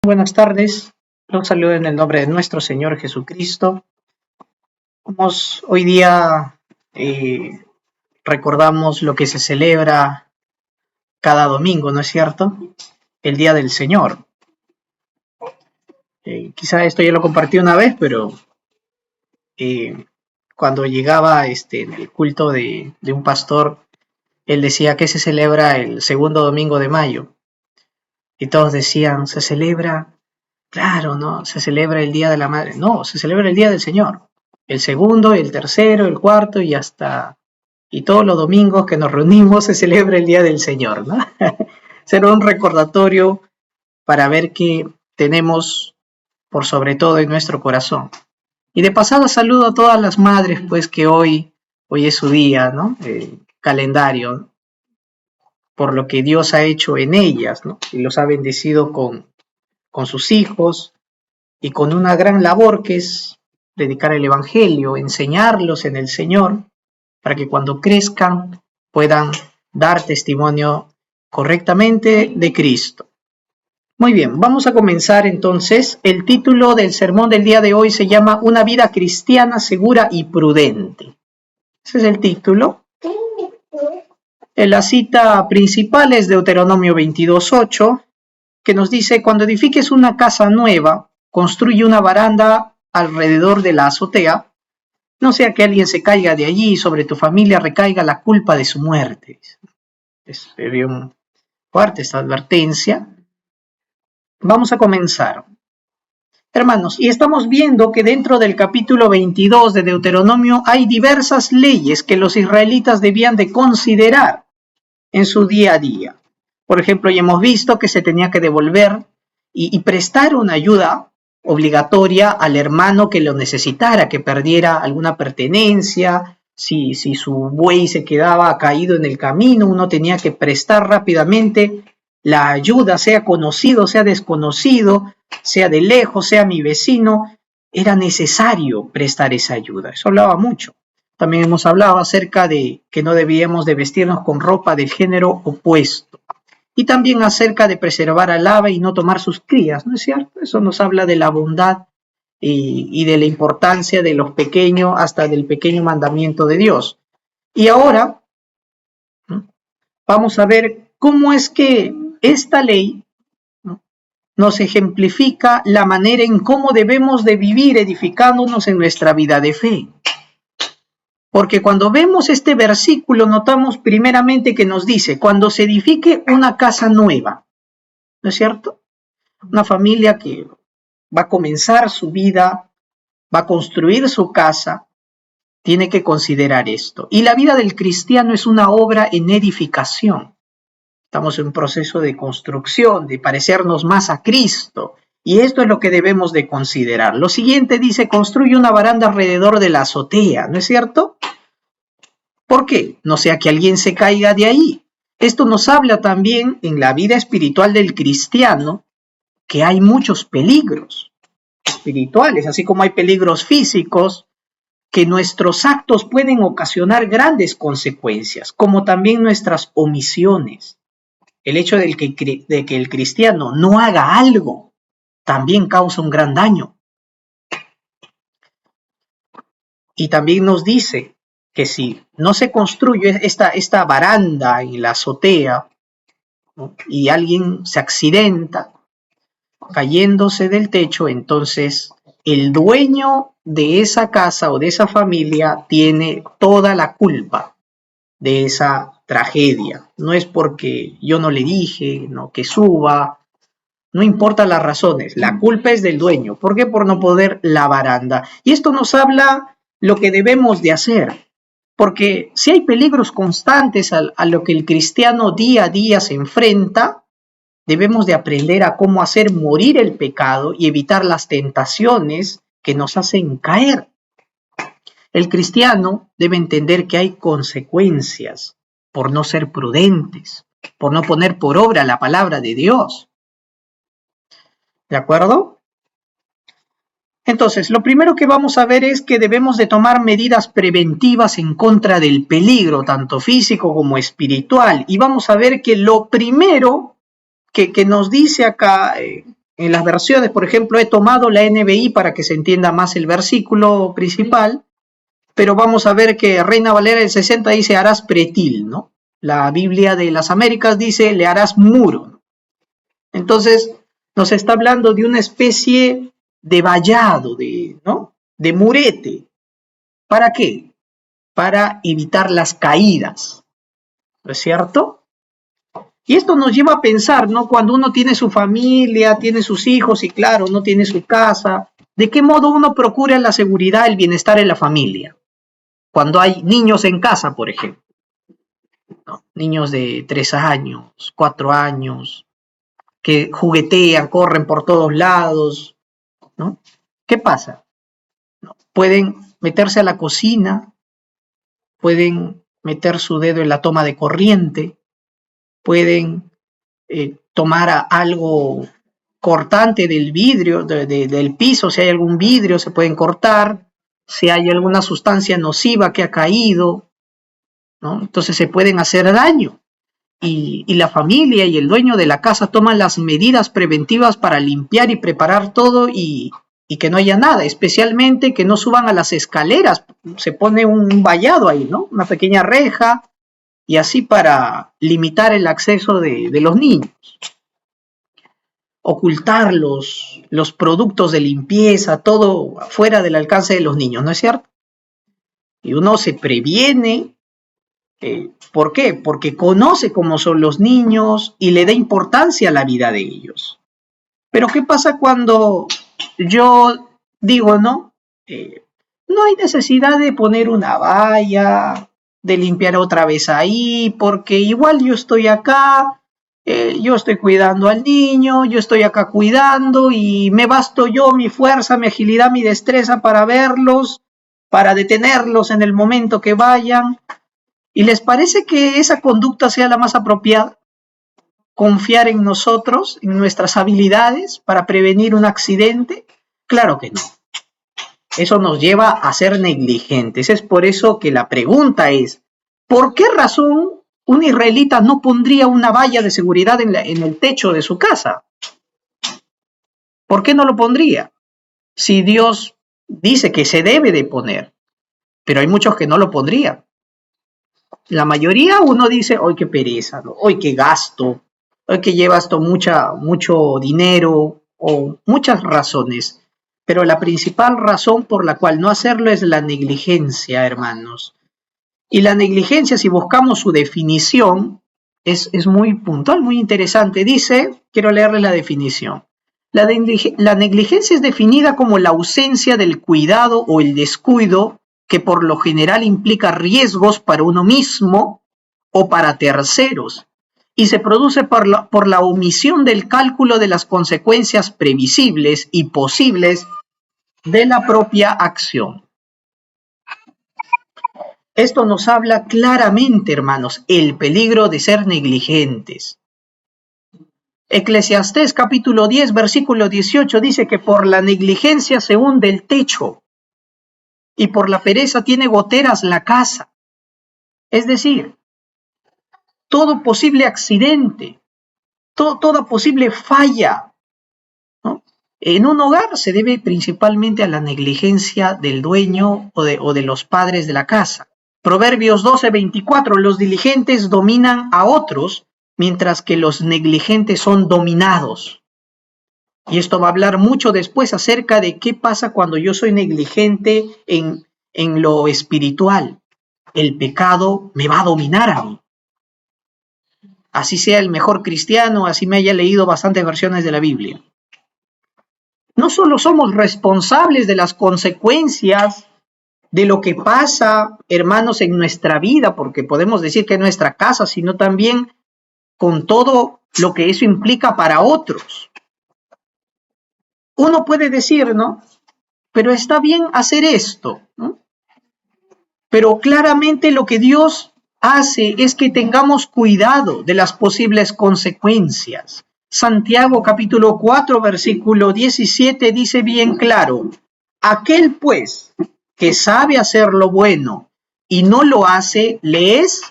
Buenas tardes, los saludo en el nombre de nuestro Señor Jesucristo. Hoy día recordamos lo que se celebra cada domingo, ¿no es cierto? El Día del Señor. Quizá esto ya lo compartí una vez, pero cuando llegaba el culto de un pastor, él decía que se celebra el segundo domingo de mayo. Y todos decían, se celebra, claro, ¿no? Se celebra el Día de la Madre. No, se celebra el Día del Señor. El segundo, el tercero, el cuarto y todos los domingos que nos reunimos se celebra el Día del Señor, ¿no? Será un recordatorio para ver que tenemos por sobre todo en nuestro corazón. Y de pasada saludo a todas las madres, pues que hoy es su día, ¿no? Calendario, por lo que Dios ha hecho en ellas, ¿no? Y los ha bendecido con sus hijos y con una gran labor que es predicar el Evangelio, enseñarlos en el Señor, para que cuando crezcan puedan dar testimonio correctamente de Cristo. Muy bien, vamos a comenzar entonces. El título del sermón del día de hoy se llama Una vida cristiana segura y prudente. Ese es el título. La cita principal es Deuteronomio 22:8, que nos dice, cuando edifiques una casa nueva, construye una baranda alrededor de la azotea, no sea que alguien se caiga de allí y sobre tu familia recaiga la culpa de su muerte. Es bien fuerte esta advertencia. Vamos a comenzar. Hermanos, y estamos viendo que dentro del capítulo 22 de Deuteronomio hay diversas leyes que los israelitas debían de considerar en su día a día. Por ejemplo, ya hemos visto que se tenía que devolver y prestar una ayuda obligatoria al hermano que lo necesitara, que perdiera alguna pertenencia, si su buey se quedaba caído en el camino, uno tenía que prestar rápidamente la ayuda, sea conocido, sea desconocido, sea de lejos, sea mi vecino, era necesario prestar esa ayuda. Eso hablaba mucho. También hemos hablado acerca de que no debíamos de vestirnos con ropa del género opuesto. Y también acerca de preservar al ave y no tomar sus crías, ¿no es cierto? Eso nos habla de la bondad y de la importancia de los pequeños, hasta del pequeño mandamiento de Dios. Y ahora vamos a ver cómo es que esta ley nos ejemplifica la manera en cómo debemos de vivir edificándonos en nuestra vida de fe. Porque cuando vemos este versículo notamos primeramente que nos dice, cuando se edifique una casa nueva, ¿no es cierto? Una familia que va a comenzar su vida, va a construir su casa, tiene que considerar esto. Y la vida del cristiano es una obra en edificación. Estamos en un proceso de construcción, de parecernos más a Cristo. Y esto es lo que debemos de considerar. Lo siguiente dice, construye una baranda alrededor de la azotea, ¿no es cierto? ¿Por qué? No sea que alguien se caiga de ahí. Esto nos habla también en la vida espiritual del cristiano que hay muchos peligros espirituales, así como hay peligros físicos, que nuestros actos pueden ocasionar grandes consecuencias, como también nuestras omisiones. El hecho de que el cristiano no haga algo también causa un gran daño. Y también nos dice que si no se construye esta baranda en la azotea, ¿no? Y alguien se accidenta cayéndose del techo, entonces el dueño de esa casa o de esa familia tiene toda la culpa de esa tragedia. No es porque yo no le dije, no, que suba, no importa las razones, la culpa es del dueño. ¿Por qué? Por no poder la baranda. Y esto nos habla lo que debemos de hacer. Porque si hay peligros constantes a lo que el cristiano día a día se enfrenta, debemos de aprender a cómo hacer morir el pecado y evitar las tentaciones que nos hacen caer. El cristiano debe entender que hay consecuencias por no ser prudentes, por no poner por obra la palabra de Dios. ¿De acuerdo? Entonces, lo primero que vamos a ver es que debemos de tomar medidas preventivas en contra del peligro, tanto físico como espiritual. Y vamos a ver que lo primero que nos dice acá en en las versiones, por ejemplo, he tomado la NBI para que se entienda más el versículo principal, pero vamos a ver que Reina Valera del 60 dice harás pretil, ¿no? La Biblia de las Américas dice le harás muro, ¿no? Entonces nos está hablando de una especie de vallado, ¿no? De murete. ¿Para qué? Para evitar las caídas, ¿no es cierto? Y esto nos lleva a pensar, ¿no? Cuando uno tiene su familia, tiene sus hijos y claro, no tiene su casa, ¿de qué modo uno procura la seguridad, el bienestar en la familia? Cuando hay niños en casa, por ejemplo, ¿no? Niños de 3 años, 4 años, que juguetean, corren por todos lados, ¿no? ¿Qué pasa? ¿No? Pueden meterse a la cocina, pueden meter su dedo en la toma de corriente, pueden tomar algo cortante del vidrio, del piso, si hay algún vidrio se pueden cortar, si hay alguna sustancia nociva que ha caído, ¿no? Entonces se pueden hacer daño. Y la familia y el dueño de la casa toman las medidas preventivas para limpiar y preparar todo y que no haya nada, especialmente que no suban a las escaleras, se pone un vallado ahí, ¿no? Una pequeña reja y así para limitar el acceso de los niños. Ocultar los productos de limpieza, todo fuera del alcance de los niños, ¿no es cierto? Y uno se previene. ¿Por qué? Porque conoce cómo son los niños y le da importancia a la vida de ellos. Pero ¿qué pasa cuando yo digo, no? No hay necesidad de poner una valla, de limpiar otra vez ahí, porque igual yo estoy acá, yo estoy cuidando al niño, yo estoy acá cuidando y me basto yo, mi fuerza, mi agilidad, mi destreza para verlos, para detenerlos en el momento que vayan. ¿Y les parece que esa conducta sea la más apropiada? ¿Confiar en nosotros, en nuestras habilidades para prevenir un accidente? Claro que no. Eso nos lleva a ser negligentes. Es por eso que la pregunta es, ¿por qué razón un israelita no pondría una valla de seguridad en el techo de su casa? ¿Por qué no lo pondría? Si Dios dice que se debe de poner, pero hay muchos que no lo pondrían. La mayoría uno dice, hoy qué pereza, ¿no? Hoy qué gasto, hoy que lleva esto mucho dinero o muchas razones. Pero la principal razón por la cual no hacerlo es la negligencia, hermanos. Y la negligencia, si buscamos su definición, es muy puntual, muy interesante. Dice, quiero leerle la definición. La negligencia es definida como la ausencia del cuidado o el descuido que por lo general implica riesgos para uno mismo o para terceros y se produce por la omisión del cálculo de las consecuencias previsibles y posibles de la propia acción. Esto nos habla claramente, hermanos, el peligro de ser negligentes. Eclesiastés capítulo 10, versículo 18 dice que por la negligencia se hunde el techo y por la pereza tiene goteras la casa. Es decir, todo posible accidente, toda posible falla, ¿no? En un hogar se debe principalmente a la negligencia del dueño o de los padres de la casa. Proverbios 12:24, los diligentes dominan a otros, mientras que los negligentes son dominados. Y esto va a hablar mucho después acerca de qué pasa cuando yo soy negligente en lo espiritual. El pecado me va a dominar a mí. Así sea el mejor cristiano, así me haya leído bastantes versiones de la Biblia. No solo somos responsables de las consecuencias de lo que pasa, hermanos, en nuestra vida, porque podemos decir que es nuestra casa, sino también con todo lo que eso implica para otros. Uno puede decir, ¿no? Pero está bien hacer esto, ¿no? Pero claramente lo que Dios hace es que tengamos cuidado de las posibles consecuencias. Santiago capítulo 4, versículo 17 dice bien claro, aquel pues que sabe hacer lo bueno y no lo hace, le es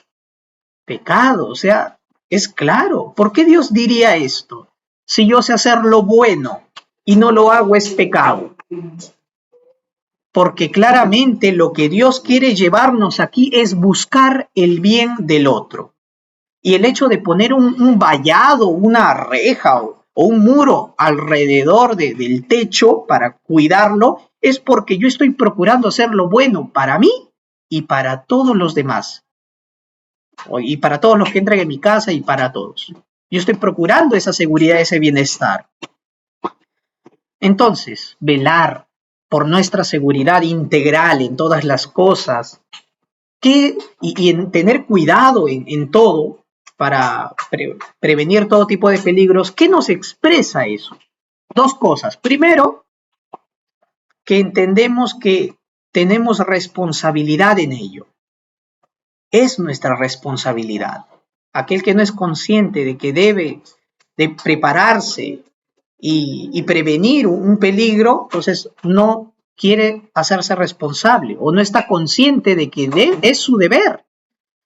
pecado. O sea, es claro. ¿Por qué Dios diría esto? Si yo sé hacer lo bueno y no lo hago es pecado. Porque claramente lo que Dios quiere llevarnos aquí es buscar el bien del otro. Y el hecho de poner un vallado, una reja o un muro alrededor del techo para cuidarlo es porque yo estoy procurando hacer lo bueno para mí y para todos los demás. Y para todos los que entran en mi casa y para todos. Yo estoy procurando esa seguridad, ese bienestar. Entonces, velar por nuestra seguridad integral en todas las cosas y en tener cuidado en todo para prevenir todo tipo de peligros, ¿qué nos expresa eso? Dos cosas. Primero, que entendemos que tenemos responsabilidad en ello. Es nuestra responsabilidad. Aquel que no es consciente de que debe de prepararse y prevenir un peligro, entonces no quiere hacerse responsable o no está consciente de que es su deber.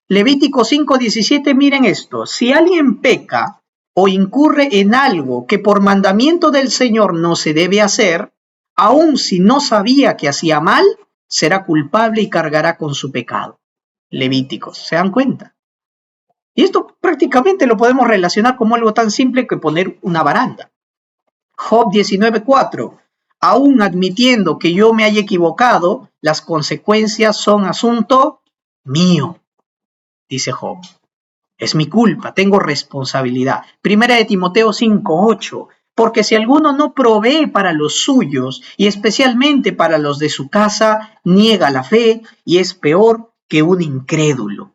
Levítico 5:17, miren esto, si alguien peca o incurre en algo que por mandamiento del Señor no se debe hacer, aun si no sabía que hacía mal, será culpable y cargará con su pecado. Levíticos, ¿se dan cuenta? Y esto prácticamente lo podemos relacionar como algo tan simple que poner una baranda. Job 19:4, aún admitiendo que yo me haya equivocado, las consecuencias son asunto mío, dice Job. Es mi culpa, tengo responsabilidad. Primera de Timoteo 5:8, porque si alguno no provee para los suyos, y especialmente para los de su casa, niega la fe y es peor que un incrédulo.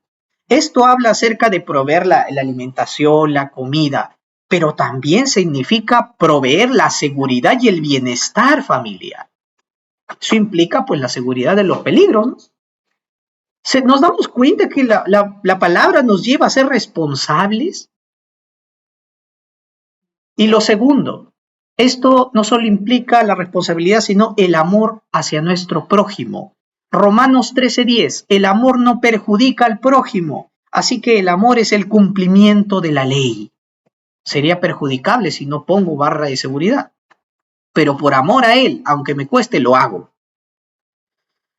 Esto habla acerca de proveer la alimentación, la comida, pero también significa proveer la seguridad y el bienestar familiar. Eso implica pues la seguridad de los peligros, ¿no? Nos damos cuenta que la palabra nos lleva a ser responsables. Y lo segundo, esto no solo implica la responsabilidad, sino el amor hacia nuestro prójimo. Romanos 13:10, el amor no perjudica al prójimo, así que el amor es el cumplimiento de la ley. Sería perjudicable si no pongo barra de seguridad, pero por amor a él, aunque me cueste, lo hago.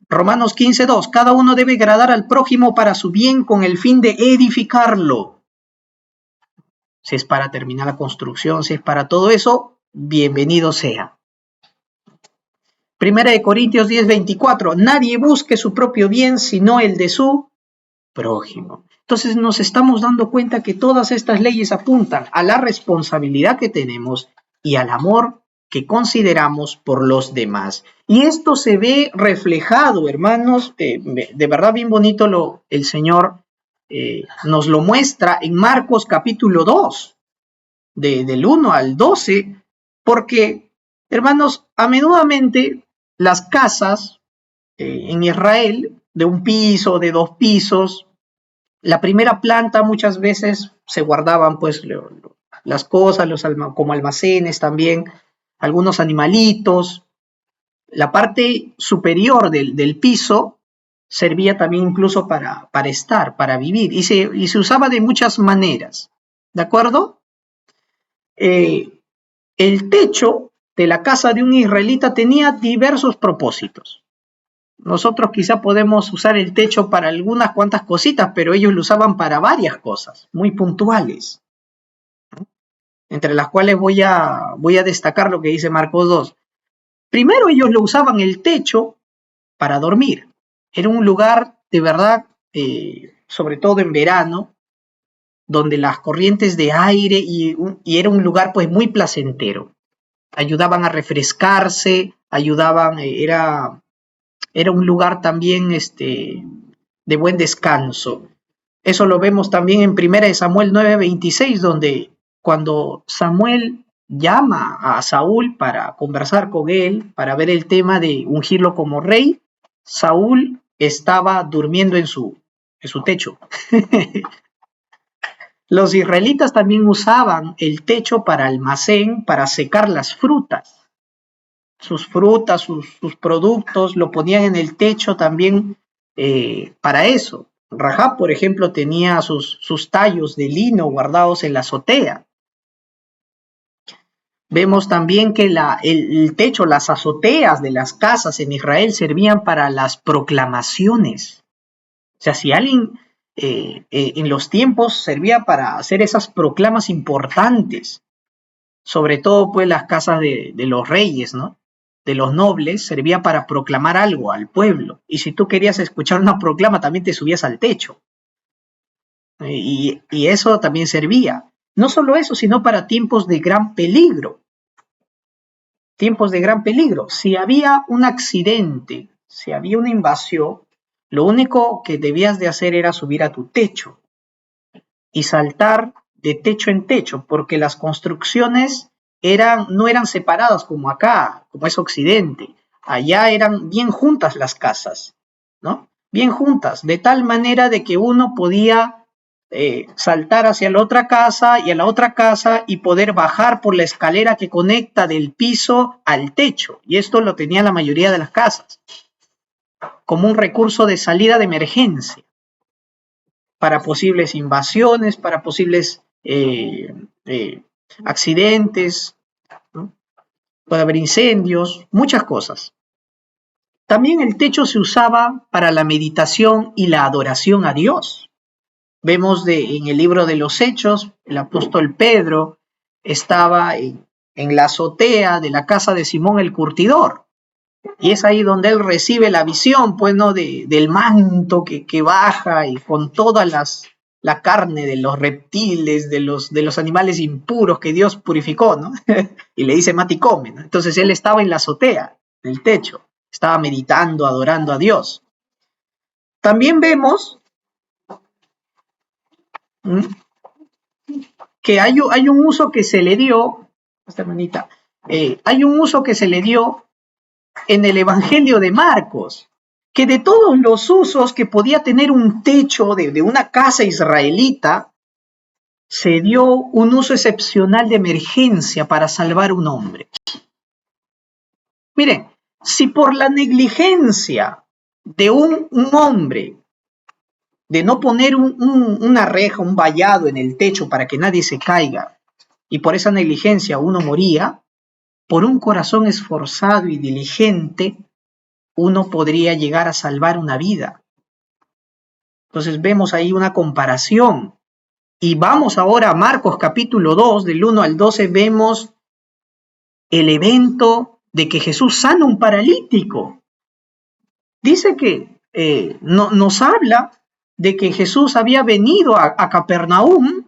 Romanos 15:2, cada uno debe agradar al prójimo para su bien con el fin de edificarlo. Si es para terminar la construcción, si es para todo eso, bienvenido sea. Primera de Corintios 10:24, nadie busque su propio bien, sino el de su prójimo. Entonces nos estamos dando cuenta que todas estas leyes apuntan a la responsabilidad que tenemos y al amor que consideramos por los demás. Y esto se ve reflejado, hermanos, de verdad bien bonito el Señor nos lo muestra en Marcos capítulo 2, del 1 al 12, porque, hermanos, a menudamente las casas en Israel, de un piso, de 2 pisos, la primera planta muchas veces se guardaban pues las cosas, como almacenes también, algunos animalitos. La parte superior del piso servía también incluso para estar, para vivir, y se usaba de muchas maneras, ¿de acuerdo? El techo de la casa de un israelita tenía diversos propósitos. Nosotros quizá podemos usar el techo para algunas cuantas cositas, pero ellos lo usaban para varias cosas, muy puntuales, entre las cuales voy a destacar lo que dice Marcos 2. Primero ellos lo usaban el techo para dormir. Era un lugar de verdad, sobre todo en verano, donde las corrientes de aire y era un lugar pues muy placentero. Ayudaban a refrescarse, era un lugar también de buen descanso. Eso lo vemos también en 1 Samuel 9:26, donde cuando Samuel llama a Saúl para conversar con él, para ver el tema de ungirlo como rey, Saúl estaba durmiendo en su techo. Los israelitas también usaban el techo para almacén, para secar las frutas. Sus frutas, sus productos, lo ponían en el techo también para eso. Rahab, por ejemplo, tenía sus tallos de lino guardados en la azotea. Vemos también que el techo, las azoteas de las casas en Israel servían para las proclamaciones. O sea, si alguien en los tiempos servía para hacer esas proclamas importantes, sobre todo pues las casas de los reyes, ¿no? De los nobles, servía para proclamar algo al pueblo. Y si tú querías escuchar una proclama, también te subías al techo. Y eso también servía. No solo eso, sino para tiempos de gran peligro. Tiempos de gran peligro. Si había un accidente, si había una invasión, lo único que debías de hacer era subir a tu techo y saltar de techo en techo, porque las construcciones no eran separadas como acá, como es Occidente. Allá eran bien juntas las casas, ¿no? Bien juntas, de tal manera de que uno podía saltar hacia la otra casa y a la otra casa y poder bajar por la escalera que conecta del piso al techo. Y esto lo tenía la mayoría de las casas, como un recurso de salida de emergencia para posibles invasiones, para posibles accidentes, ¿no? Puede haber incendios, muchas cosas. También el techo se usaba para la meditación y la adoración a Dios. Vemos en el libro de los Hechos, el apóstol Pedro estaba en la azotea de la casa de Simón el Curtidor. Y es ahí donde él recibe la visión, pues, ¿no? Del manto que baja y con la carne de los reptiles, de los animales impuros que Dios purificó, ¿no? Y le dice, mate y come, ¿no? Entonces él estaba en la azotea, en el techo, estaba meditando, adorando a Dios. También vemos ¿m? Que hay un uso que se le dio, esta hermanita, hay un uso que se le dio en el Evangelio de Marcos, que de todos los usos que podía tener un techo de una casa israelita, se dio un uso excepcional de emergencia para salvar un hombre. Miren, si por la negligencia de un hombre de no poner una reja, un vallado en el techo para que nadie se caiga, y por esa negligencia uno moría, por un corazón esforzado y diligente, uno podría llegar a salvar una vida. Entonces vemos ahí una comparación. Y vamos ahora a Marcos capítulo 2, del 1 al 12, vemos el evento de que Jesús sana a un paralítico. Dice que nos habla de que Jesús había venido a Capernaum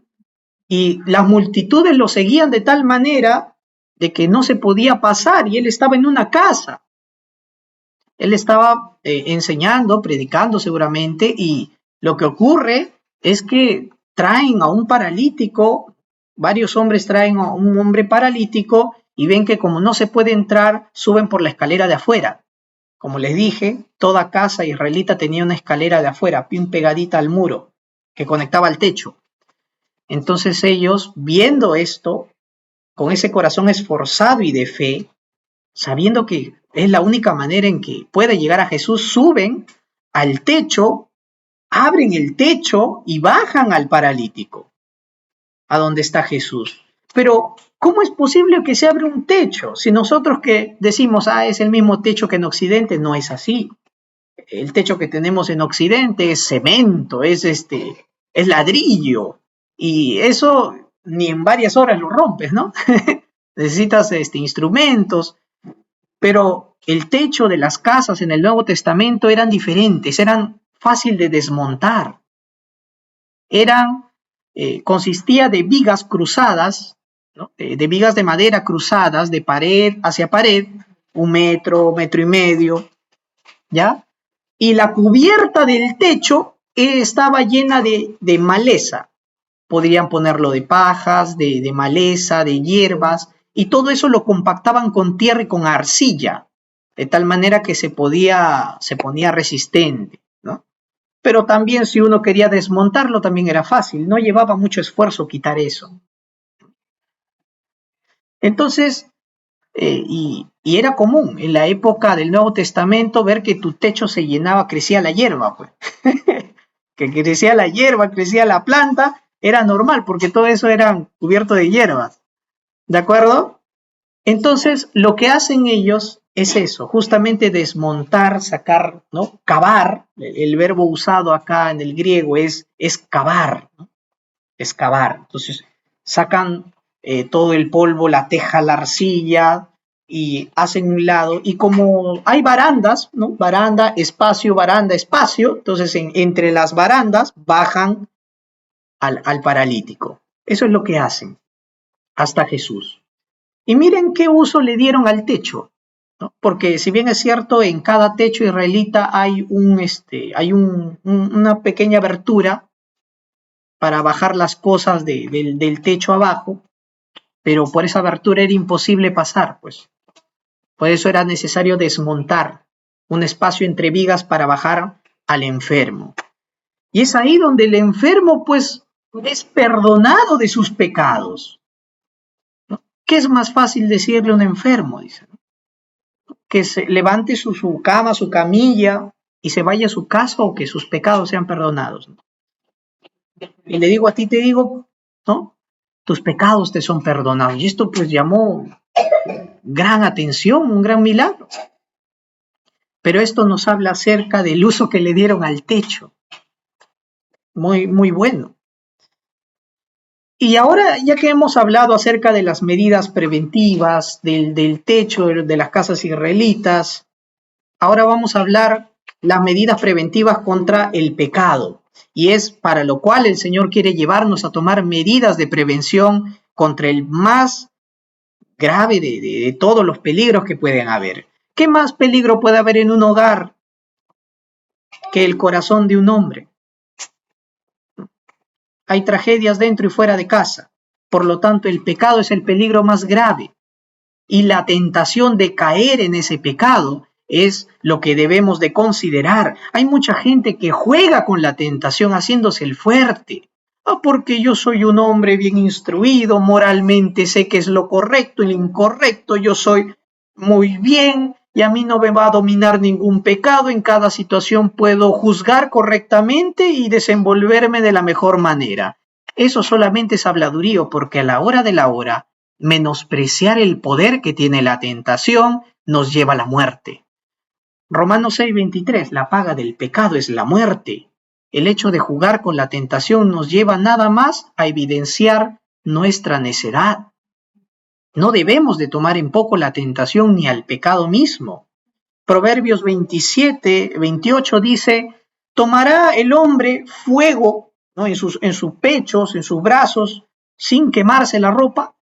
y las multitudes lo seguían de tal manera de que no se podía pasar y él estaba en una casa. Él estaba enseñando, predicando seguramente, y lo que ocurre es que traen a un paralítico, varios hombres traen a un hombre paralítico y ven que como no se puede entrar, suben por la escalera de afuera. Como les dije, toda casa israelita tenía una escalera de afuera, bien pegadita al muro, que conectaba al techo. Entonces ellos, viendo esto, con ese corazón esforzado y de fe, sabiendo que es la única manera en que puede llegar a Jesús, suben al techo, abren el techo y bajan al paralítico, a donde está Jesús. Pero, ¿cómo es posible que se abra un techo? Si nosotros que decimos, es el mismo techo que en Occidente, no es así. El techo que tenemos en Occidente es cemento, es ladrillo, y eso ni en varias horas lo rompes, ¿no? Necesitas instrumentos, pero el techo de las casas en el Nuevo Testamento eran diferentes, eran fácil de desmontar. Consistía de vigas cruzadas, ¿no? De vigas de madera cruzadas, de pared hacia pared, 1 metro, 1,5 metros, ¿ya? Y la cubierta del techo estaba llena de maleza. Podrían ponerlo de pajas, de maleza, de hierbas, y todo eso lo compactaban con tierra y con arcilla, de tal manera que se ponía resistente, ¿no? Pero también si uno quería desmontarlo también era fácil, no llevaba mucho esfuerzo quitar eso. Entonces, y era común en la época del Nuevo Testamento ver que tu techo se llenaba, crecía la hierba, pues. Que crecía la hierba, crecía la planta, era normal porque todo eso era cubierto de hierbas, ¿de acuerdo? Entonces, lo que hacen ellos es eso, justamente desmontar, sacar, ¿no? Cavar, el verbo usado acá en el griego es cavar, ¿no? Es cavar. Entonces, sacan todo el polvo, la teja, la arcilla, y hacen un lado, y como hay barandas, ¿no? Baranda, espacio, entonces entre las barandas bajan al paralítico. Eso es lo que hacen hasta Jesús. Y miren qué uso le dieron al techo, ¿no? Porque si bien es cierto, en cada techo israelita hay una pequeña abertura para bajar las cosas del techo abajo, pero por esa abertura era imposible pasar, pues. Por eso era necesario desmontar un espacio entre vigas para bajar al enfermo. Y es ahí donde el enfermo, pues, es perdonado de sus pecados. ¿Qué es más fácil decirle a un enfermo? Dice, ¿no? Que se levante su cama, su camilla y se vaya a su casa o que sus pecados sean perdonados, ¿no? Y le digo, a ti te digo, ¿no? Tus pecados te son perdonados. Y esto pues llamó gran atención, un gran milagro. Pero esto nos habla acerca del uso que le dieron al techo. Muy, muy bueno. Y ahora, ya que hemos hablado acerca de las medidas preventivas, del techo de las casas israelitas, ahora vamos a hablar las medidas preventivas contra el pecado. Y es para lo cual el Señor quiere llevarnos a tomar medidas de prevención contra el más grave de todos los peligros que pueden haber. ¿Qué más peligro puede haber en un hogar que el corazón de un hombre? Hay tragedias dentro y fuera de casa. Por lo tanto, el pecado es el peligro más grave. Y la tentación de caer en ese pecado es lo que debemos de considerar. Hay mucha gente que juega con la tentación haciéndose el fuerte. Porque yo soy un hombre bien instruido, moralmente sé qué es lo correcto y lo incorrecto, yo soy muy bien y a mí no me va a dominar ningún pecado, en cada situación puedo juzgar correctamente y desenvolverme de la mejor manera. Eso solamente es habladurío, porque a la hora de la hora, menospreciar el poder que tiene la tentación nos lleva a la muerte. Romanos 6:23, la paga del pecado es la muerte. El hecho de jugar con la tentación nos lleva nada más a evidenciar nuestra necedad. No debemos de tomar en poco la tentación ni al pecado mismo. Proverbios 27:28 dice, tomará el hombre fuego, ¿no? en sus pechos, en sus brazos, sin quemarse la ropa.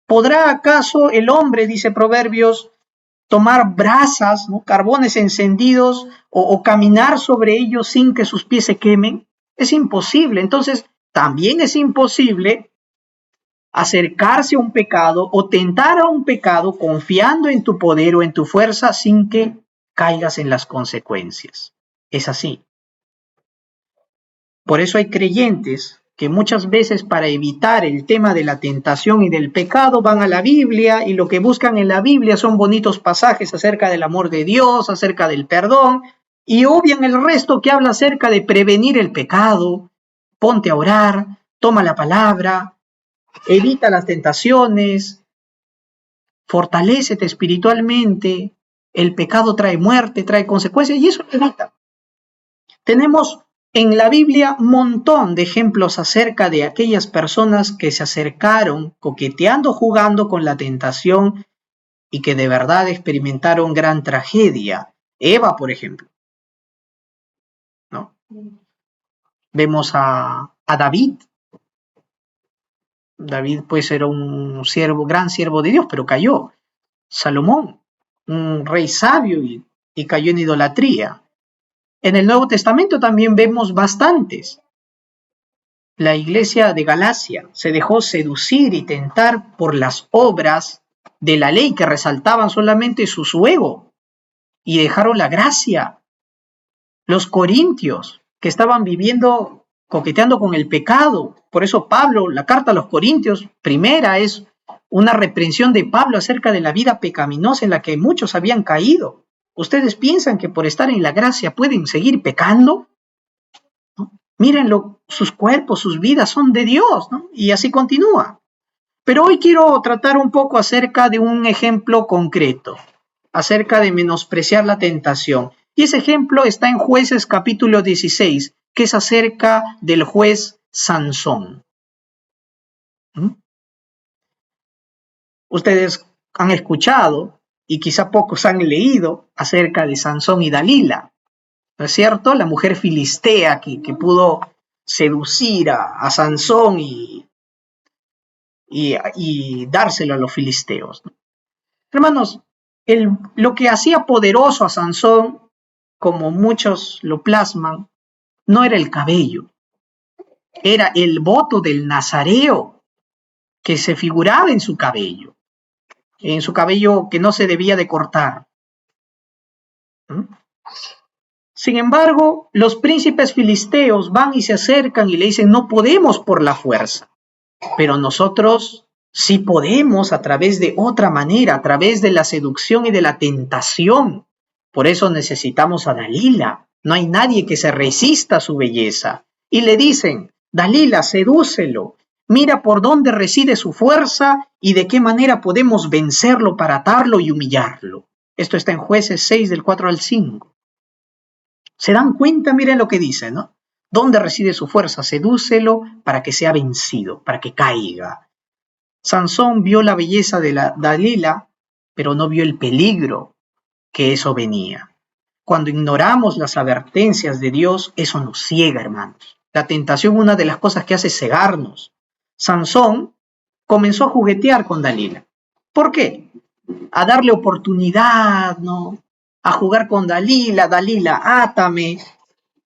¿Podrá acaso el hombre, dice Proverbios, tomar brasas, ¿no? Carbones encendidos o caminar sobre ellos sin que sus pies se quemen? Es imposible. Entonces, también es imposible acercarse a un pecado o tentar a un pecado confiando en tu poder o en tu fuerza sin que caigas en las consecuencias. Es así. Por eso hay creyentes que muchas veces, para evitar el tema de la tentación y del pecado, van a la Biblia y lo que buscan en la Biblia son bonitos pasajes acerca del amor de Dios, acerca del perdón, y obvian el resto que habla acerca de prevenir el pecado. Ponte a orar, toma la palabra, evita las tentaciones, fortalécete espiritualmente, el pecado trae muerte, trae consecuencias, y eso evita. Tenemos en la Biblia un montón de ejemplos acerca de aquellas personas que se acercaron coqueteando, jugando con la tentación y que de verdad experimentaron gran tragedia. Eva, por ejemplo, ¿no? Vemos a David. David pues era un gran siervo de Dios, pero cayó. Salomón, un rey sabio y cayó en idolatría. En el Nuevo Testamento también vemos bastantes. La iglesia de Galacia se dejó seducir y tentar por las obras de la ley que resaltaban solamente su ego y dejaron la gracia. Los corintios que estaban viviendo, coqueteando con el pecado. Por eso Pablo, la carta a los corintios, primera es una reprensión de Pablo acerca de la vida pecaminosa en la que muchos habían caído. ¿Ustedes piensan que por estar en la gracia pueden seguir pecando? ¿No? Mírenlo, sus cuerpos, sus vidas son de Dios, ¿no? Y así continúa. Pero hoy quiero tratar un poco acerca de un ejemplo concreto, acerca de menospreciar la tentación. Y ese ejemplo está en Jueces capítulo 16, que es acerca del juez Sansón. ¿Mm? Ustedes han escuchado y quizá pocos han leído acerca de Sansón y Dalila, ¿no es cierto? La mujer filistea que pudo seducir a Sansón y dárselo a los filisteos, ¿no? Hermanos, lo que hacía poderoso a Sansón, como muchos lo plasman, no era el cabello, era el voto del nazareo que se figuraba en su cabello que no se debía de cortar. ¿Mm? Sin embargo, los príncipes filisteos van y se acercan y le dicen, no podemos por la fuerza, pero nosotros sí podemos a través de otra manera, a través de la seducción y de la tentación. Por eso necesitamos a Dalila. No hay nadie que se resista a su belleza. Y le dicen, Dalila, sedúcelo. Mira por dónde reside su fuerza y de qué manera podemos vencerlo para atarlo y humillarlo. Esto está en Jueces 6 del 4 al 5. ¿Se dan cuenta? Miren lo que dice, ¿no? ¿Dónde reside su fuerza? Sedúcelo para que sea vencido, para que caiga. Sansón vio la belleza de la Dalila, pero no vio el peligro que eso venía. Cuando ignoramos las advertencias de Dios, eso nos ciega, hermanos. La tentación, una de las cosas que hace es cegarnos. Sansón comenzó a juguetear con Dalila. ¿Por qué? A darle oportunidad, ¿no? A jugar con Dalila, Dalila, átame,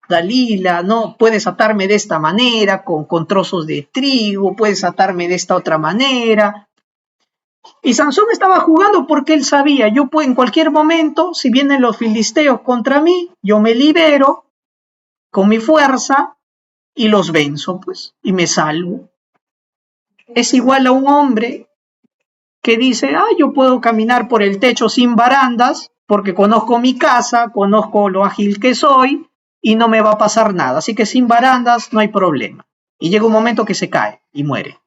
Dalila, no, puedes atarme de esta manera, con trozos de trigo, puedes atarme de esta otra manera. Y Sansón estaba jugando porque él sabía, yo puedo en cualquier momento, si vienen los filisteos contra mí, yo me libero con mi fuerza y los venzo, pues, y me salvo. Es igual a un hombre que dice, yo puedo caminar por el techo sin barandas porque conozco mi casa, conozco lo ágil que soy y no me va a pasar nada. Así que sin barandas no hay problema. Y llega un momento que se cae y muere.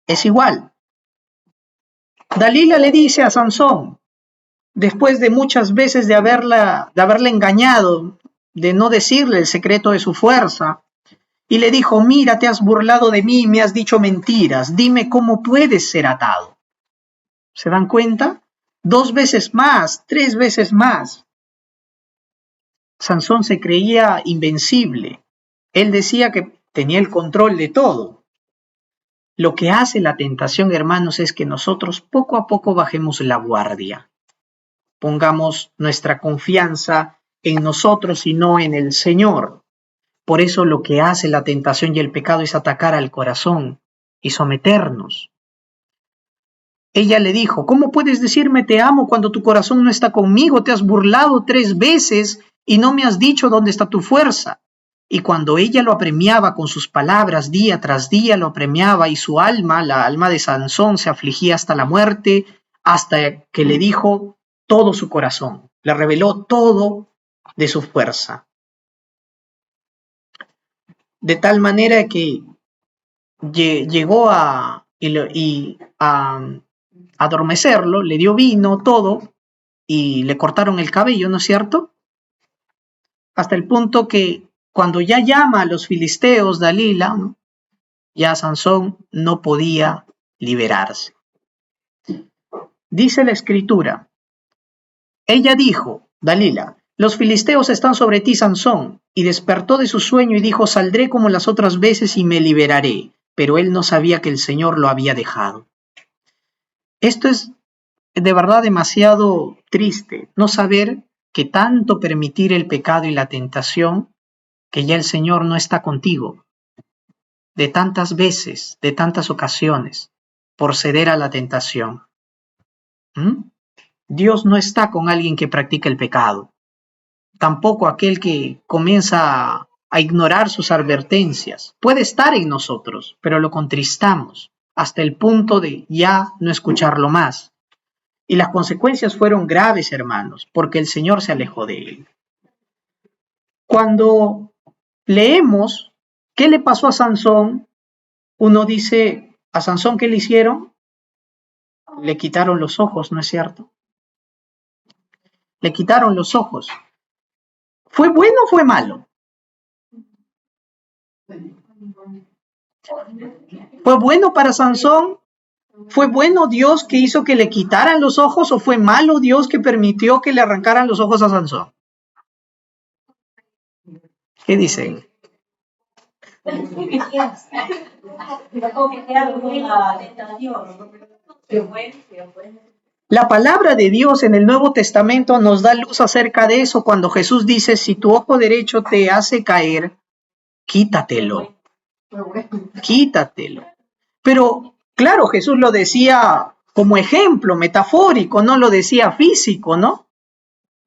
Es igual. Dalila le dice a Sansón, después de muchas veces de haberle engañado, de no decirle el secreto de su fuerza, y le dijo, mira, te has burlado de mí, me has dicho mentiras, dime cómo puedes ser atado. ¿Se dan cuenta? 2 veces más, 3 veces más. Sansón se creía invencible. Él decía que tenía el control de todo. Lo que hace la tentación, hermanos, es que nosotros poco a poco bajemos la guardia. Pongamos nuestra confianza en nosotros y no en el Señor. Por eso lo que hace la tentación y el pecado es atacar al corazón y someternos. Ella le dijo, ¿cómo puedes decirme te amo cuando tu corazón no está conmigo? Te has burlado 3 veces y no me has dicho dónde está tu fuerza. Y cuando ella lo apremiaba con sus palabras día tras día, lo apremiaba y su alma, la alma de Sansón, se afligía hasta la muerte, hasta que le dijo todo su corazón, le reveló todo de su fuerza. De tal manera que llegó a adormecerlo, le dio vino, todo, y le cortaron el cabello, ¿no es cierto? Hasta el punto que cuando ya llama a los filisteos Dalila, ¿no? Ya Sansón no podía liberarse. Dice la escritura, ella dijo, Dalila, los filisteos están sobre ti, Sansón, y despertó de su sueño y dijo, saldré como las otras veces y me liberaré, pero él no sabía que el Señor lo había dejado. Esto es de verdad demasiado triste, no saber que tanto permitir el pecado y la tentación, que ya el Señor no está contigo, de tantas veces, de tantas ocasiones, por ceder a la tentación. Dios no está con alguien que practica el pecado, tampoco aquel que comienza a ignorar sus advertencias. Puede estar en nosotros, pero lo contristamos hasta el punto de ya no escucharlo más. Y las consecuencias fueron graves, hermanos, porque el Señor se alejó de él. Cuando leemos qué le pasó a Sansón, uno dice, ¿A Sansón qué le hicieron? Le quitaron los ojos, ¿no es cierto? Le quitaron los ojos. ¿Fue bueno o fue malo? ¿Fue bueno para Sansón? ¿Fue bueno Dios que hizo que le quitaran los ojos o fue malo Dios que permitió que le arrancaran los ojos a Sansón? ¿Qué dicen? La palabra de Dios en el Nuevo Testamento nos da luz acerca de eso cuando Jesús dice, si tu ojo derecho te hace caer, quítatelo. Quítatelo. Pero, claro, Jesús lo decía como ejemplo, metafórico, no lo decía físico, ¿no?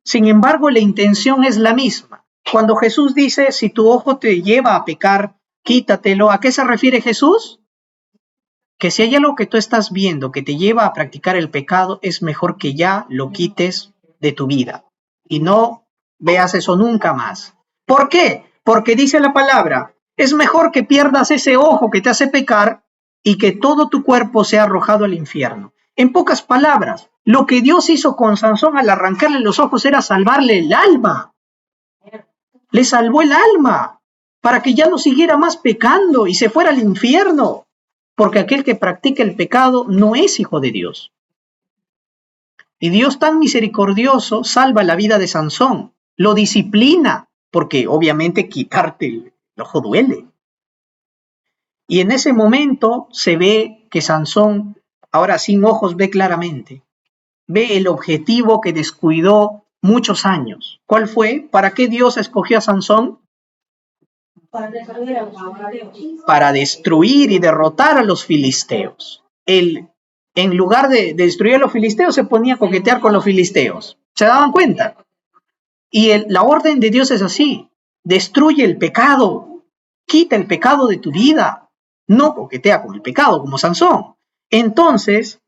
Sin embargo, la intención es la misma. Cuando Jesús dice, si tu ojo te lleva a pecar, quítatelo, ¿a qué se refiere Jesús? Que si hay algo que tú estás viendo que te lleva a practicar el pecado, es mejor que ya lo quites de tu vida y no veas eso nunca más. ¿Por qué? Porque dice la palabra, es mejor que pierdas ese ojo que te hace pecar y que todo tu cuerpo sea arrojado al infierno. En pocas palabras, lo que Dios hizo con Sansón al arrancarle los ojos era salvarle el alma. Le salvó el alma para que ya no siguiera más pecando y se fuera al infierno. Porque aquel que practica el pecado no es hijo de Dios. Y Dios tan misericordioso salva la vida de Sansón, lo disciplina, porque obviamente quitarte el ojo duele. Y en ese momento se ve que Sansón, ahora sin ojos, ve claramente. Ve el objetivo que descuidó muchos años. ¿Cuál fue? ¿Para qué Dios escogió a Sansón? Para destruir y derrotar a los filisteos. Él, en lugar de destruir a los filisteos, se ponía a coquetear con los filisteos. ¿Se daban cuenta? Y la orden de Dios es así. Destruye el pecado. Quita el pecado de tu vida. No coquetea con el pecado como Sansón. Entonces,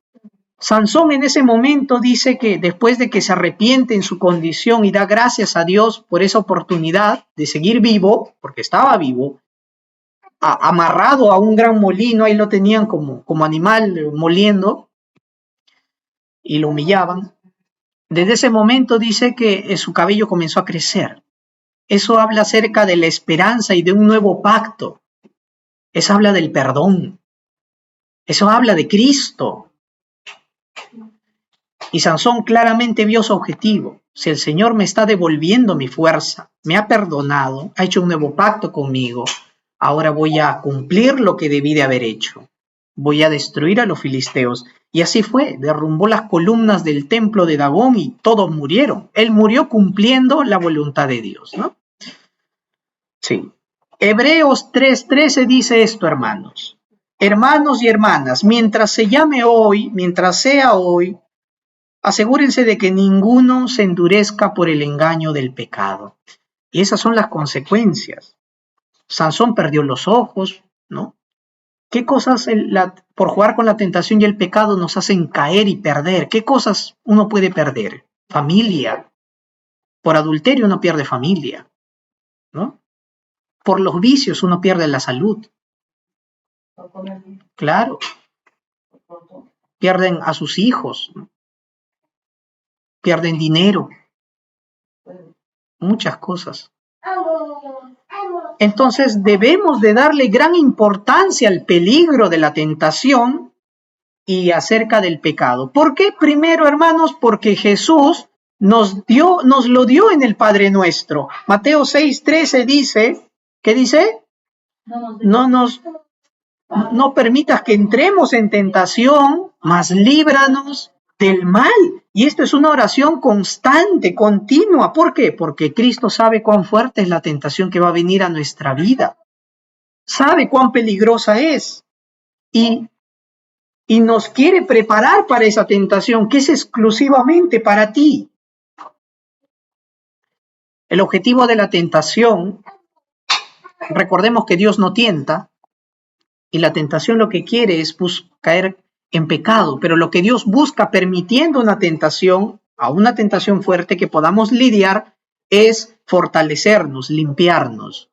Sansón en ese momento dice que después de que se arrepiente en su condición y da gracias a Dios por esa oportunidad de seguir vivo, porque estaba vivo, amarrado a un gran molino, ahí lo tenían como animal moliendo y lo humillaban. Desde ese momento dice que su cabello comenzó a crecer. Eso habla acerca de la esperanza y de un nuevo pacto. Eso habla del perdón. Eso habla de Cristo. Y Sansón claramente vio su objetivo. Si el Señor me está devolviendo mi fuerza, me ha perdonado, ha hecho un nuevo pacto conmigo, ahora voy a cumplir lo que debí de haber hecho. Voy a destruir a los filisteos. Y así fue, derrumbó las columnas del templo de Dagón y todos murieron. Él murió cumpliendo la voluntad de Dios, ¿no? Sí. Hebreos 3:13 dice esto, hermanos. Hermanos y hermanas, mientras sea hoy, asegúrense de que ninguno se endurezca por el engaño del pecado. Y esas son las consecuencias. Sansón perdió los ojos, ¿no? ¿Qué cosas por jugar con la tentación y el pecado nos hacen caer y perder? ¿Qué cosas uno puede perder? Familia. Por adulterio uno pierde familia, ¿no? Por los vicios uno pierde la salud. Claro. Pierden a sus hijos, ¿no? Pierden dinero. Muchas cosas. Entonces debemos de darle gran importancia al peligro de la tentación y acerca del pecado. ¿Por qué? Primero, hermanos, porque Jesús nos lo dio en el Padre Nuestro. Mateo 6:13 dice, ¿qué dice? No permitas que entremos en tentación, mas líbranos del mal. Y esto es una oración constante, continua. ¿Por qué? Porque Cristo sabe cuán fuerte es la tentación que va a venir a nuestra vida. Sabe cuán peligrosa es. Y nos quiere preparar para esa tentación que es exclusivamente para ti. El objetivo de la tentación, recordemos que Dios no tienta, y la tentación lo que quiere es caer en pecado, pero lo que Dios busca permitiendo una tentación fuerte que podamos lidiar, es fortalecernos, limpiarnos.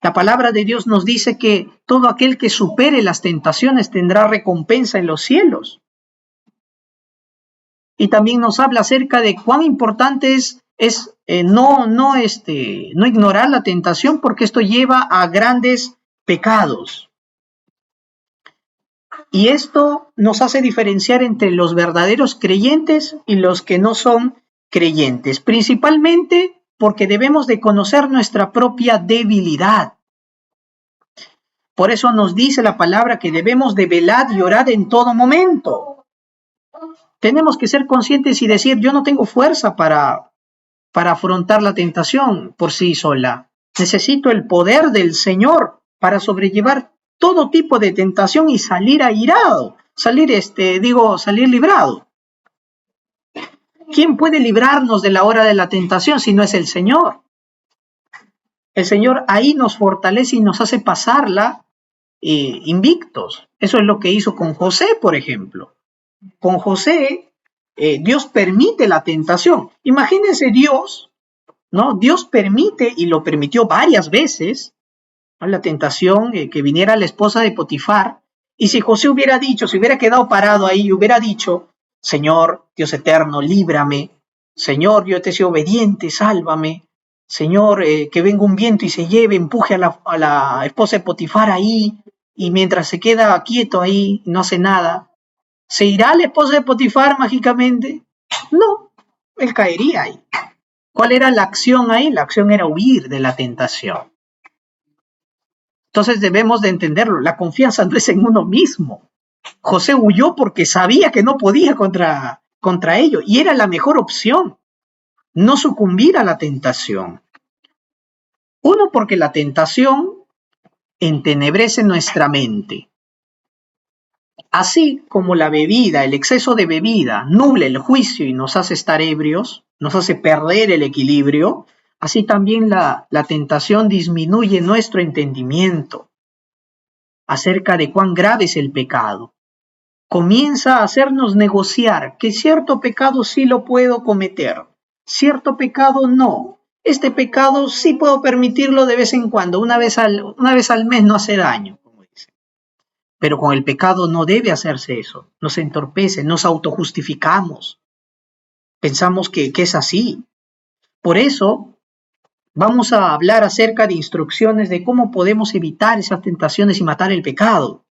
La palabra de Dios nos dice que todo aquel que supere las tentaciones tendrá recompensa en los cielos. Y también nos habla acerca de cuán importante es no ignorar la tentación, porque esto lleva a grandes pecados. Y esto nos hace diferenciar entre los verdaderos creyentes y los que no son creyentes, principalmente porque debemos de conocer nuestra propia debilidad. Por eso nos dice la palabra que debemos de velar y orar en todo momento. Tenemos que ser conscientes y decir, yo no tengo fuerza para afrontar la tentación por sí sola. Necesito el poder del Señor para sobrellevar todo tipo de tentación y salir airado, salir librado. ¿Quién puede librarnos de la hora de la tentación si no es el Señor? El Señor ahí nos fortalece y nos hace pasarla invictos. Eso es lo que hizo con José, por ejemplo. Con José, Dios permite la tentación. Imagínense Dios, ¿no? Dios permite, y lo permitió varias veces, ¿no? La tentación, que viniera la esposa de Potifar. Y si José hubiera dicho, si hubiera quedado parado ahí y hubiera dicho, Señor, Dios eterno, líbrame. Señor, yo te soy obediente, sálvame. Señor, que venga un viento y se lleve, empuje a la esposa de Potifar ahí, y mientras se queda quieto ahí, no hace nada, ¿se irá la esposa de Potifar mágicamente? No, él caería ahí. ¿Cuál era la acción ahí? La acción era huir de la tentación. Entonces debemos de entenderlo, la confianza no es en uno mismo. José huyó porque sabía que no podía contra ello, y era la mejor opción, no sucumbir a la tentación. Uno, porque la tentación entenebrece nuestra mente. Así como la bebida, el exceso de bebida, nubla el juicio y nos hace estar ebrios, nos hace perder el equilibrio, así también la tentación disminuye nuestro entendimiento acerca de cuán grave es el pecado. Comienza a hacernos negociar que cierto pecado sí lo puedo cometer, cierto pecado no. Este pecado sí puedo permitirlo de vez en cuando, una vez al mes no hace daño, como dice. Pero con el pecado no debe hacerse eso, nos entorpece, nos autojustificamos, pensamos que es así. Por eso vamos a hablar acerca de instrucciones de cómo podemos evitar esas tentaciones y matar el pecado.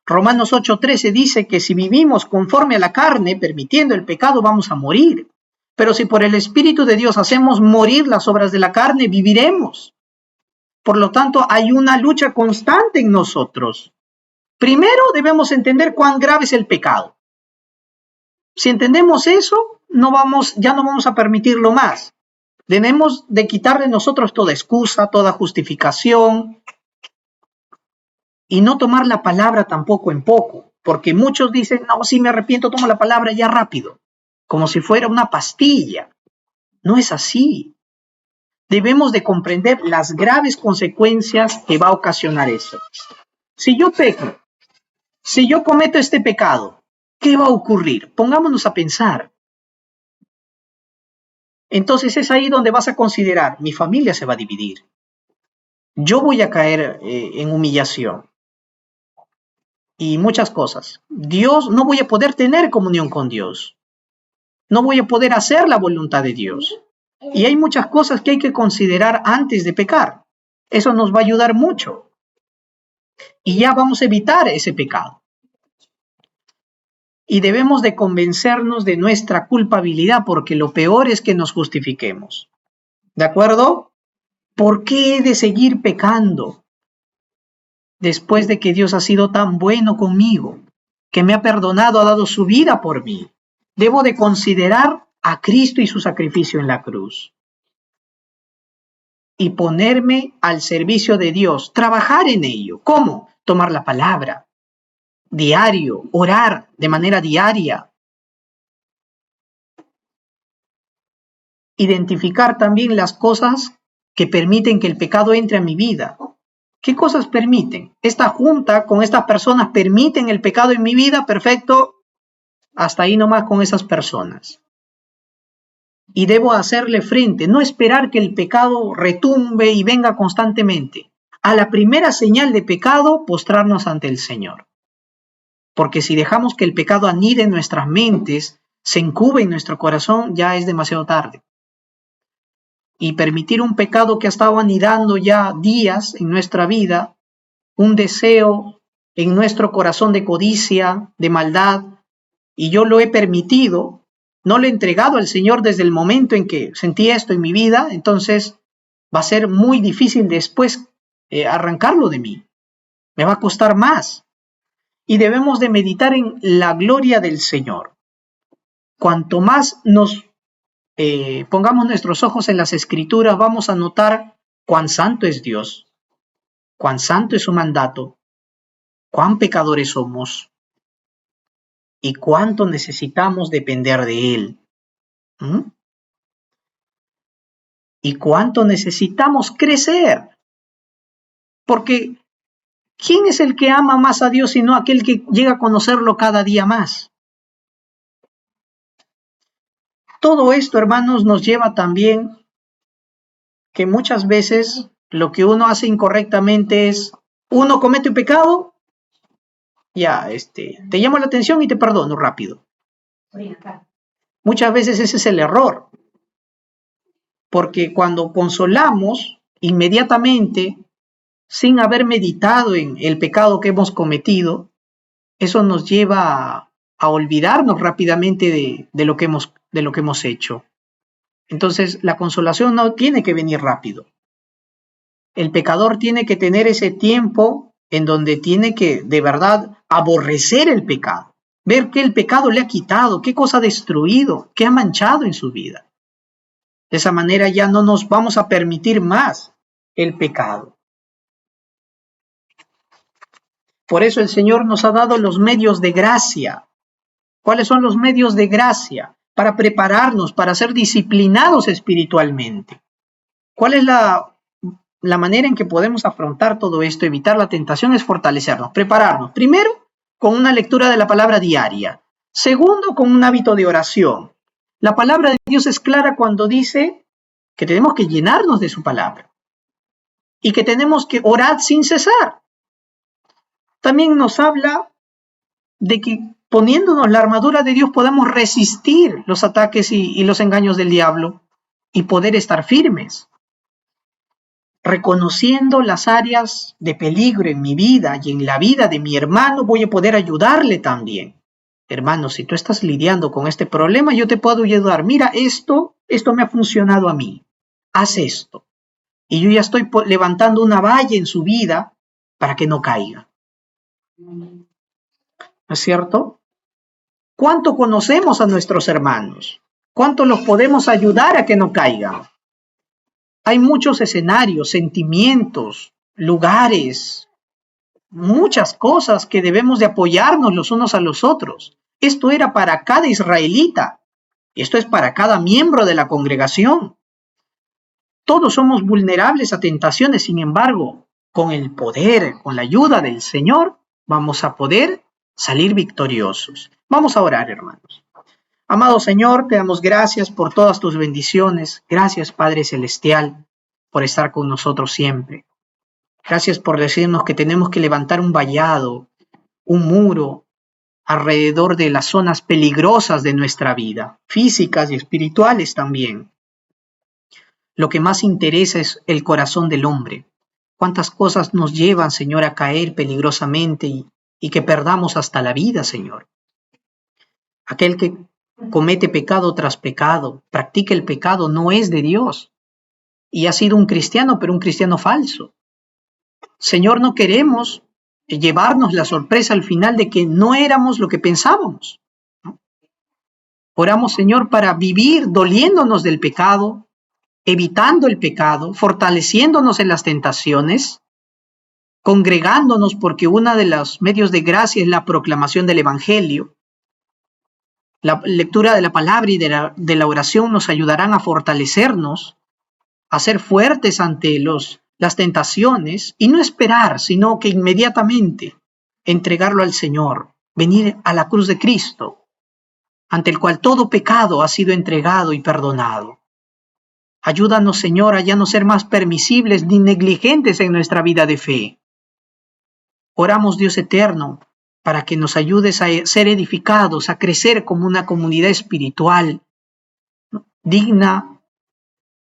Romanos 8:13 dice que si vivimos conforme a la carne, permitiendo el pecado, vamos a morir. Pero si por el Espíritu de Dios hacemos morir las obras de la carne, viviremos. Por lo tanto, hay una lucha constante en nosotros. Primero debemos entender cuán grave es el pecado. Si entendemos eso, ya no vamos a permitirlo más. Debemos de quitar de nosotros toda excusa, toda justificación, y no tomar la palabra tampoco en poco, porque muchos dicen, no, si me arrepiento, tomo la palabra ya rápido, como si fuera una pastilla. No es así. Debemos de comprender las graves consecuencias que va a ocasionar eso. Si yo peco, si yo cometo este pecado, ¿qué va a ocurrir? Pongámonos a pensar. Entonces es ahí donde vas a considerar, mi familia se va a dividir. Yo voy a caer en humillación. Y muchas cosas. No voy a poder tener comunión con Dios. No voy a poder hacer la voluntad de Dios. Y hay muchas cosas que hay que considerar antes de pecar. Eso nos va a ayudar mucho. Y ya vamos a evitar ese pecado. Y debemos de convencernos de nuestra culpabilidad, porque lo peor es que nos justifiquemos. ¿De acuerdo? ¿Por qué he de seguir pecando después de que Dios ha sido tan bueno conmigo, que me ha perdonado, ha dado su vida por mí? Debo de considerar a Cristo y su sacrificio en la cruz y ponerme al servicio de Dios, trabajar en ello. ¿Cómo? Tomar la palabra diario, orar de manera diaria, identificar también las cosas que permiten que el pecado entre a mi vida. ¿Qué cosas permiten? Esta junta con estas personas permiten el pecado en mi vida, perfecto, hasta ahí nomás con esas personas. Y debo hacerle frente, no esperar que el pecado retumbe y venga constantemente. a la primera señal de pecado, postrarnos ante el Señor. Porque si dejamos que el pecado anide en nuestras mentes, se incube en nuestro corazón, ya es demasiado tarde. Y permitir un pecado que ha estado anidando ya días en nuestra vida, un deseo en nuestro corazón de codicia, de maldad, y yo lo he permitido, no lo he entregado al Señor desde el momento en que sentí esto en mi vida, entonces va a ser muy difícil después arrancarlo de mí. Me va a costar más. Y debemos de meditar en la gloria del Señor. Cuanto más nos pongamos nuestros ojos en las Escrituras, vamos a notar cuán santo es Dios, cuán santo es su mandato, cuán pecadores somos y cuánto necesitamos depender de Él. Y cuánto necesitamos crecer. Porque ¿quién es el que ama más a Dios sino aquel que llega a conocerlo cada día más? Todo esto, hermanos, nos lleva también que muchas veces lo que uno hace incorrectamente es, uno comete un pecado, ya, te llamo la atención y te perdono rápido. Muchas veces ese es el error, porque cuando consolamos inmediatamente, sin haber meditado en el pecado que hemos cometido, eso nos lleva a olvidarnos rápidamente de lo que hemos hecho. Entonces, la consolación no tiene que venir rápido. El pecador tiene que tener ese tiempo en donde tiene que, de verdad, aborrecer el pecado, ver qué el pecado le ha quitado, qué cosa ha destruido, qué ha manchado en su vida. De esa manera ya no nos vamos a permitir más el pecado. Por eso el Señor nos ha dado los medios de gracia. ¿Cuáles son los medios de gracia? Para prepararnos, para ser disciplinados espiritualmente. ¿Cuál es la manera en que podemos afrontar todo esto, evitar la tentación? Es fortalecernos, prepararnos. Primero, con una lectura de la palabra diaria. Segundo, con un hábito de oración. La palabra de Dios es clara cuando dice que tenemos que llenarnos de su palabra y que tenemos que orar sin cesar. También nos habla de que poniéndonos la armadura de Dios podamos resistir los ataques y los engaños del diablo y poder estar firmes. Reconociendo las áreas de peligro en mi vida y en la vida de mi hermano, voy a poder ayudarle también. Hermano, si tú estás lidiando con este problema, yo te puedo ayudar. Mira, esto me ha funcionado a mí. Haz esto. Y yo ya estoy levantando una valla en su vida para que no caiga. ¿No es cierto? ¿Cuánto conocemos a nuestros hermanos? ¿Cuánto los podemos ayudar a que no caigan? Hay muchos escenarios, sentimientos, lugares, muchas cosas que debemos de apoyarnos los unos a los otros. Esto era para cada israelita. Esto es para cada miembro de la congregación. Todos somos vulnerables a tentaciones, sin embargo, con el poder, con la ayuda del Señor, vamos a poder salir victoriosos. Vamos a orar, hermanos. Amado Señor, te damos gracias por todas tus bendiciones. Gracias, Padre Celestial, por estar con nosotros siempre. Gracias por decirnos que tenemos que levantar un vallado, un muro, alrededor de las zonas peligrosas de nuestra vida, físicas y espirituales también. Lo que más interesa es el corazón del hombre. Cuántas cosas nos llevan, Señor, a caer peligrosamente y que perdamos hasta la vida, Señor. Aquel que comete pecado tras pecado, practica el pecado, no es de Dios. Y ha sido un cristiano, pero un cristiano falso. Señor, no queremos llevarnos la sorpresa al final de que no éramos lo que pensábamos, ¿no? Oramos, Señor, para vivir doliéndonos del pecado, evitando el pecado, fortaleciéndonos en las tentaciones, congregándonos, porque uno de los medios de gracia es la proclamación del Evangelio. La lectura de la palabra y de la oración nos ayudarán a fortalecernos, a ser fuertes ante las tentaciones y no esperar, sino que inmediatamente entregarlo al Señor, venir a la cruz de Cristo, ante el cual todo pecado ha sido entregado y perdonado. Ayúdanos, Señor, a ya no ser más permisibles ni negligentes en nuestra vida de fe. Oramos, Dios eterno, para que nos ayudes a ser edificados, a crecer como una comunidad espiritual digna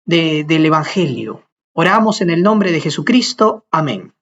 del Evangelio. Oramos en el nombre de Jesucristo. Amén.